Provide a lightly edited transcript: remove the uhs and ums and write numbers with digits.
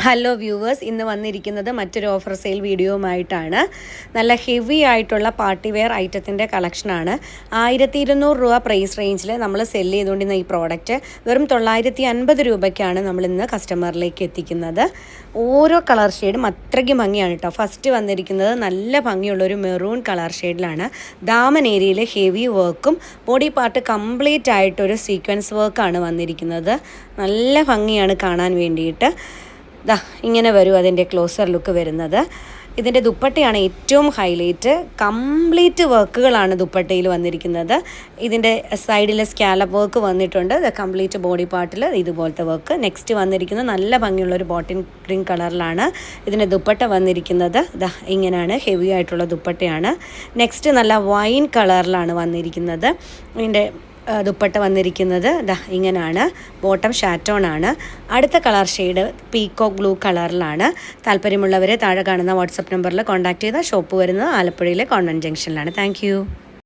Hello viewers, ഇന്ന് വന്നിരിക്കുന്നത് മറ്റൊരു ഓഫർ സെയിൽ വീഡിയോയുമായിട്ടാണ്. നല്ല ഹെവി ആയിട്ടുള്ള പാർട്ടി വെയർ ഐറ്റത്തിൻ്റെ കളക്ഷനാണ്. 1200 രൂപ പ്രൈസ് റേഞ്ചിൽ നമ്മൾ സെല്ല് ചെയ്തുകൊണ്ടിരുന്ന ഈ പ്രോഡക്റ്റ് വെറും 950 രൂപയ്ക്കാണ് നമ്മളിന്ന് കസ്റ്റമറിലേക്ക് എത്തിക്കുന്നത്. ഓരോ കളർ ഷെയ്ഡും അത്രയ്ക്ക് ഭംഗിയാണ് കേട്ടോ. ഫസ്റ്റ് വന്നിരിക്കുന്നത് നല്ല ഭംഗിയുള്ളൊരു മെറൂൺ കളർ ഷെയ്ഡിലാണ്. ദാമൻ ഏരിയയിൽ ഹെവി വർക്കും ബോഡി പാർട്ട് കംപ്ലീറ്റ് ആയിട്ടൊരു സീക്വൻസ് വർക്കാണ് വന്നിരിക്കുന്നത്. നല്ല ഭംഗിയാണ് കാണാൻ വേണ്ടിയിട്ട്. ഇങ്ങനെ വരും അതിൻ്റെ ക്ലോസർ ലുക്ക് വരുന്നത്. ഇതിൻ്റെ ദുപ്പട്ടയാണ് ഏറ്റവും ഹൈലൈറ്റ്. കംപ്ലീറ്റ് വർക്കുകളാണ് ദുപ്പട്ടയിൽ വന്നിരിക്കുന്നത്. ഇതിൻ്റെ സൈഡിൽ സ്കാലപ്പ് വർക്ക് വന്നിട്ടുണ്ട്. കംപ്ലീറ്റ് ബോഡി പാർട്ടിൽ ഇതുപോലത്തെ വർക്ക്. നെക്സ്റ്റ് വന്നിരിക്കുന്നത് നല്ല ഭംഗിയുള്ളൊരു ബോട്ടിൽ ഗ്രീൻ കളറിലാണ് ഇതിൻ്റെ ദുപ്പട്ട വന്നിരിക്കുന്നത്. ഇങ്ങനെയാണ്, ഹെവി ആയിട്ടുള്ള ദുപ്പട്ടയാണ്. നെക്സ്റ്റ് നല്ല വൈൻ കളറിലാണ് വന്നിരിക്കുന്നത്. ഇതിൻ്റെ ദുപ്പട്ട വന്നിരിക്കുന്നത് ഇങ്ങനെയാണ്. ബോട്ടം ഷാറ്റോൺ ആണ്. അടുത്ത കളർ ഷെയ്ഡ് പീകോക്ക് ബ്ലൂ കളറിലാണ്. താല്പര്യമുള്ളവരെ താഴെ കാണുന്ന വാട്സപ്പ് നമ്പറിൽ കോൺടാക്ട് ചെയ്താൽ ഷോപ്പ് വരുന്നത് ആലപ്പുഴയിലെ കോൺവെൻറ്റ് ജംഗ്ഷനിലാണ്. താങ്ക്